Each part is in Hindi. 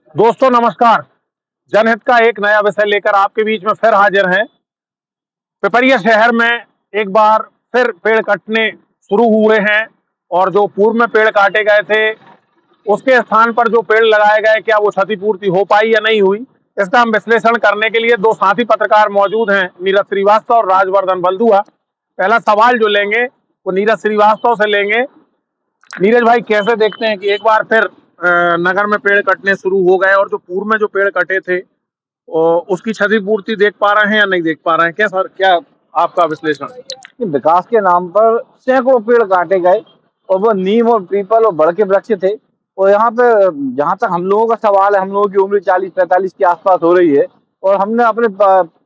दोस्तों नमस्कार। जनहित का एक नया विषय लेकर आपके बीच में फिर हाजिर हैं। पिपरिया शहर में एक बार फिर पेड़ कटने शुरू हुए हैं और जो पूर्व में पेड़ काटे गए थे उसके स्थान पर जो पेड़ लगाए गए, क्या वो क्षतिपूर्ति हो पाई या नहीं हुई, इसका हम विश्लेषण करने के लिए दो साथी पत्रकार मौजूद हैं, नीरज श्रीवास्तव और राजवर्धन बल्दुआ। पहला सवाल जो लेंगे वो नीरज श्रीवास्तव से लेंगे। नीरज भाई, कैसे देखते हैं कि एक बार फिर नगर में पेड़ कटने शुरू हो गए और जो पूर्व में जो पेड़ कटे थे उसकी क्षतिपूर्ति देख पा रहे हैं या नहीं देख पा रहे हैं? क्या सर, क्या आपका विश्लेषण? कि विकास के नाम पर सैकड़ों पेड़ काटे गए और वो नीम और पीपल और बड़ के वृक्ष थे। और यहाँ पे जहाँ तक हम लोगों का सवाल है, हम लोगों की उम्र 40-45 के आसपास हो रही है और हमने अपने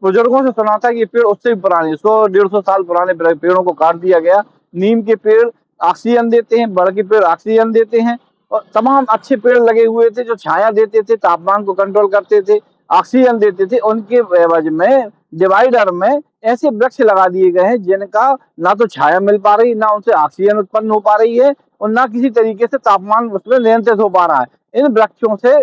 बुजुर्गों से सुना था कि ये पेड़ उससे भी पुराने 100-150 साल पुराने पेड़ों को काट दिया गया। नीम के पेड़ ऑक्सीजन देते हैं, बड़ के पेड़ ऑक्सीजन देते हैं और तमाम अच्छे पेड़ लगे हुए थे जो छाया देते थे, तापमान को कंट्रोल करते थे, ऑक्सीजन देते थे। उनके एवज में डिवाइडर में ऐसे वृक्ष लगा दिए गए हैं जिनका ना तो छाया मिल पा रही, ना उनसे ऑक्सीजन उत्पन्न हो पा रही है और ना किसी तरीके से तापमान उसमें नियंत्रित हो पा रहा है। इन वृक्षों से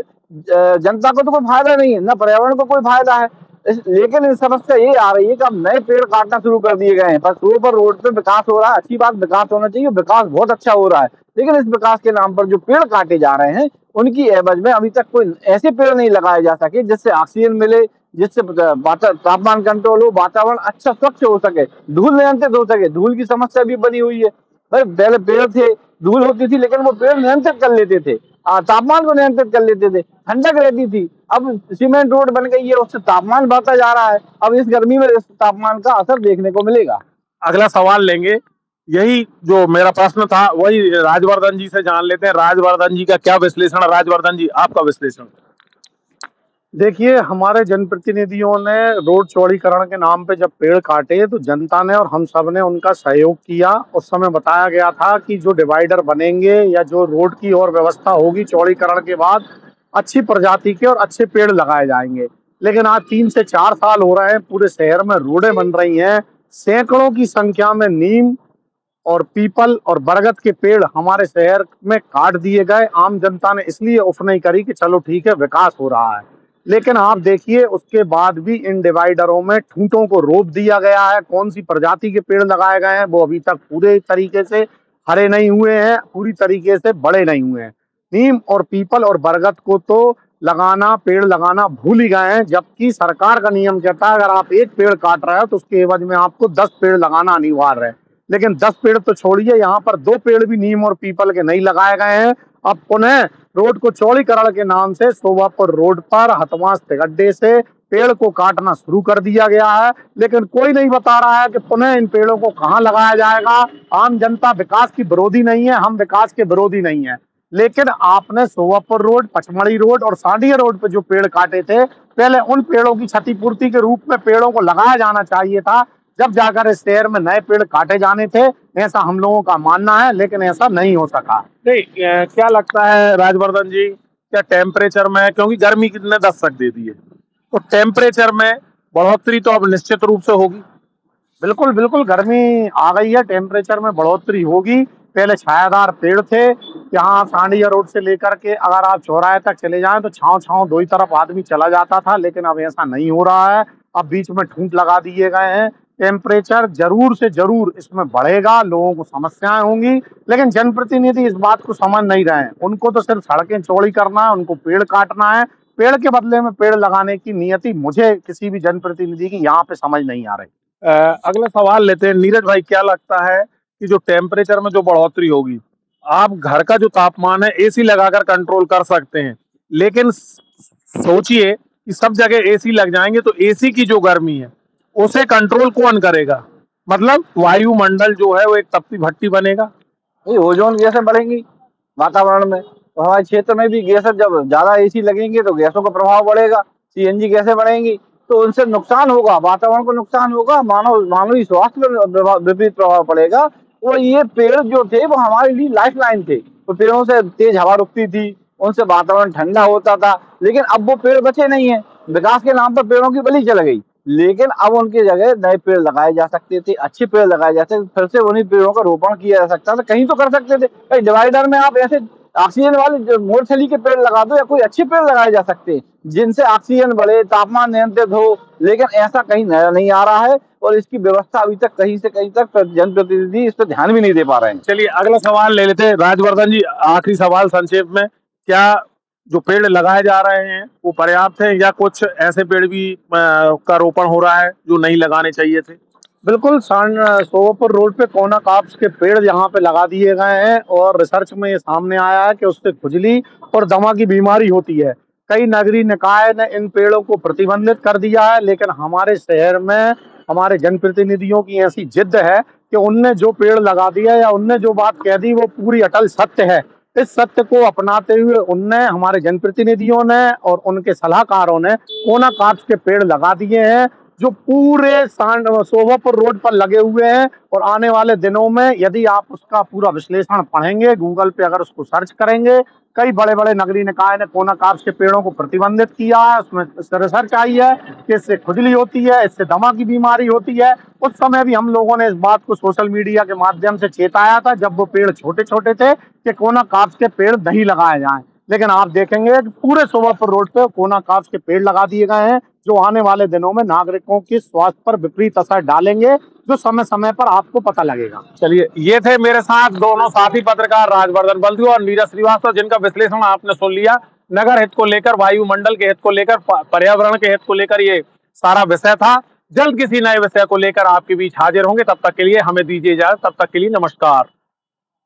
जनता को तो कोई फायदा नहीं है, ना पर्यावरण को कोई फायदा है। लेकिन इस समस्या ये आ रही है कि अब नए पेड़ काटना शुरू कर दिए गए हैं। बस रोड पे विकास हो रहा है, अच्छी बात, विकास होना चाहिए, विकास बहुत अच्छा हो रहा है, लेकिन इस विकास के नाम पर जो पेड़ काटे जा रहे हैं उनकी एवज में अभी तक कोई ऐसे पेड़ नहीं लगाए जा सके जिससे ऑक्सीजन मिले, जिससे तापमान कंट्रोल हो, वातावरण अच्छा स्वच्छ हो सके, धूल नियंत्रित हो सके। धूल की समस्या भी बनी हुई है। भाई पहले पेड़ थे, धूल होती थी लेकिन वो पेड़ नियंत्रित कर लेते थे, तापमान को नियंत्रित कर लेते थे, ठंडक रहती थी। अब सीमेंट रोड बन गई है, उससे तापमान बढ़ता जा रहा है। अब इस गर्मी में इस तापमान का असर देखने को मिलेगा। अगला सवाल लेंगे। यही जो मेरा प्रश्न था वही राजवर्धन जी से जान लेते हैं। राजवर्धन जी का क्या विश्लेषण? राजवर्धन जी, आपका विश्लेषण। देखिए, हमारे जनप्रतिनिधियों ने रोड चौड़ीकरण के नाम पे जब पेड़ काटे तो जनता ने और हम सब ने उनका सहयोग किया। उस समय बताया गया था कि जो डिवाइडर बनेंगे या जो रोड की और व्यवस्था होगी चौड़ीकरण के बाद, अच्छी प्रजाति के और अच्छे पेड़ लगाए जाएंगे। लेकिन आज 3 से 4 साल हो रहे हैं, पूरे शहर में रोडें बन रही हैं, सैकड़ों की संख्या में नीम और पीपल और बरगद के पेड़ हमारे शहर में काट दिए गए। आम जनता ने इसलिए उफ नहीं करी कि चलो ठीक है, विकास हो रहा है। लेकिन आप देखिए, उसके बाद भी इन डिवाइडरों में ठूंठों को रोप दिया गया है। कौन सी प्रजाति के पेड़ लगाए गए हैं वो अभी तक पूरे तरीके से हरे नहीं हुए हैं, पूरी तरीके से बड़े नहीं हुए हैं। नीम और पीपल और बरगद को तो पेड़ लगाना भूल ही गए हैं, जबकि सरकार का नियम कहता है अगर आप एक पेड़ काट रहे हो तो उसके एवज में आपको 10 पेड़ लगाना अनिवार्य है। लेकिन 10 पेड़ तो छोड़िए, यहाँ पर 2 पेड़ भी नीम और पीपल के नहीं लगाए गए हैं। अब पुनः रोड को चौड़ीकरण के नाम से शोभापुर रोड पर हथवास गड्ढे से पेड़ को काटना शुरू कर दिया गया है, लेकिन कोई नहीं बता रहा है कि पुनः इन पेड़ों को कहाँ लगाया जाएगा। आम जनता विकास की विरोधी नहीं है, हम विकास के विरोधी नहीं है, लेकिन आपने शोभापुर रोड, पचमढ़ी रोड और सांडिया रोड पे जो पेड़ काटे थे, पहले उन पेड़ों की क्षतिपूर्ति के रूप में पेड़ों को लगाया जाना चाहिए था, जब जाकर इस शहर में नए पेड़ काटे जाने थे। ऐसा हम लोगों का मानना है, लेकिन ऐसा नहीं हो सका। नहीं, क्या लगता है राजवर्धन जी, क्या टेम्परेचर में, क्योंकि गर्मी कितने दस्तक दे दी है, तो टेम्परेचर में बढ़ोतरी तो अब निश्चित रूप से होगी? बिल्कुल बिल्कुल, गर्मी आ गई है, टेम्परेचर में बढ़ोतरी होगी। पहले छायादार पेड़ थे, यहाँ सांडिया रोड से लेकर के अगर आप चौराहे तक चले जाएं तो छांव छांव दो ही तरफ आदमी चला जाता था, लेकिन अब ऐसा नहीं हो रहा है। अब बीच में ठूंठ लगा दिए गए हैं। टेम्परेचर जरूर से जरूर इसमें बढ़ेगा, लोगों को समस्याएं होंगी, लेकिन जनप्रतिनिधि इस बात को समझ नहीं रहे हैं। उनको तो सिर्फ सड़कें चौड़ी करना है, उनको पेड़ काटना है। पेड़ के बदले में पेड़ लगाने की नियति मुझे किसी भी जनप्रतिनिधि की यहाँ पे समझ नहीं आ रही। अगला सवाल लेते हैं। नीरज भाई, क्या लगता है कि जो टेम्परेचर में जो बढ़ोतरी होगी, आप घर का जो तापमान है एसी लगाकर कंट्रोल कर सकते हैं, लेकिन सोचिए कि सब जगह एसी लग जाएंगे तो एसी की जो गर्मी है उसे कंट्रोल कौन करेगा? मतलब वायुमंडल जो है वो एक तपती भट्टी बनेगा। ये ओजोन गैसें बढ़ेंगी वातावरण में, तो हमारे क्षेत्र में भी गैसें, जब ज्यादा एसी लगेंगे तो गैसों का प्रभाव बढ़ेगा, सीएनजी गैसें बढ़ेंगी, तो उनसे नुकसान होगा, वातावरण को नुकसान होगा, मानवीय स्वास्थ्य पर विपरीत प्रभाव पड़ेगा। और ये पेड़ जो थे वो हमारे लिए लाइफ लाइन थे। तो पेड़ों से तेज हवा रुकती थी, उनसे वातावरण ठंडा होता था, लेकिन अब वो पेड़ बचे नहीं है। विकास के नाम पर पेड़ों की बलि चल गई, लेकिन अब उनकी जगह नए पेड़ लगाए जा सकते थे, अच्छे पेड़ लगाए जा सकते, फिर से उन्हीं पेड़ों का रोपण किया जा सकता था, कहीं तो कर सकते थे। डिवाइडर में आप ऐसे ऑक्सीजन वाले जो मूंगफली के पेड़ लगा दो या कोई अच्छे पेड़ लगाए जा सकते हैं जिनसे ऑक्सीजन बढ़े, तापमान नियंत्रित हो, लेकिन ऐसा कहीं नजर नहीं आ रहा है और इसकी व्यवस्था अभी तक कहीं से कहीं तक जनप्रतिनिधि इस पर ध्यान भी नहीं दे पा रहे हैं। चलिए अगला सवाल ले लेते हैं राजवर्धन जी, आखिरी सवाल संक्षेप में, क्या जो पेड़ लगाए जा रहे हैं वो पर्याप्त है या कुछ ऐसे पेड़ भी का रोपण हो रहा है जो नहीं लगाने चाहिए थे? बिल्कुल सोवपुर रोड पे कोना काप्स के पेड़ यहाँ पे लगा दिए गए हैं और रिसर्च में ये सामने आया है कि उससे खुजली और दमा की बीमारी होती है। कई नगरीय निकाय ने इन पेड़ों को प्रतिबंधित कर दिया है, लेकिन हमारे शहर में हमारे जनप्रतिनिधियों की ऐसी जिद है कि उनने जो पेड़ लगा दिया या उनने जो बात कह दी वो पूरी अटल सत्य है। इस सत्य को अपनाते हुए उनने, हमारे जनप्रतिनिधियों ने और उनके सलाहकारों ने कोना काप्स के पेड़ लगा दिए हैं जो पूरे सोभापुर रोड पर लगे हुए हैं। और आने वाले दिनों में यदि आप उसका पूरा विश्लेषण पढ़ेंगे, गूगल पे अगर उसको सर्च करेंगे, कई बड़े बड़े नगरीय निकाय ने कोना काप्स के पेड़ों को प्रतिबंधित किया है। उसमें रिसर्च आई है कि इससे खुजली होती है, इससे दमा की बीमारी होती है। उस समय भी हम लोगों ने इस बात को सोशल मीडिया के माध्यम से चेताया था जब वो पेड़ छोटे छोटे थे कि कोना काप्स के पेड़ नहीं लगाए जाएं, लेकिन आप देखेंगे कि पूरे सोभापुर रोड पे कोना काप्स के पेड़ लगा दिए गए हैं जो आने वाले दिनों में नागरिकों के स्वास्थ्य पर विपरीत असर डालेंगे, जो समय समय पर आपको पता लगेगा। चलिए, ये थे मेरे साथ दोनों साथी पत्रकार राजवर्धन बल्दू और नीरज श्रीवास्तव, जिनका विश्लेषण आपने सुन लिया। नगर हित को लेकर, वायुमंडल के हित को लेकर, पर्यावरण के हित को लेकर ये सारा विषय था। जल्द किसी नए विषय को लेकर आपके बीच हाजिर होंगे, तब तक के लिए हमें दीजिए इजाजत। तब तक के लिए नमस्कार।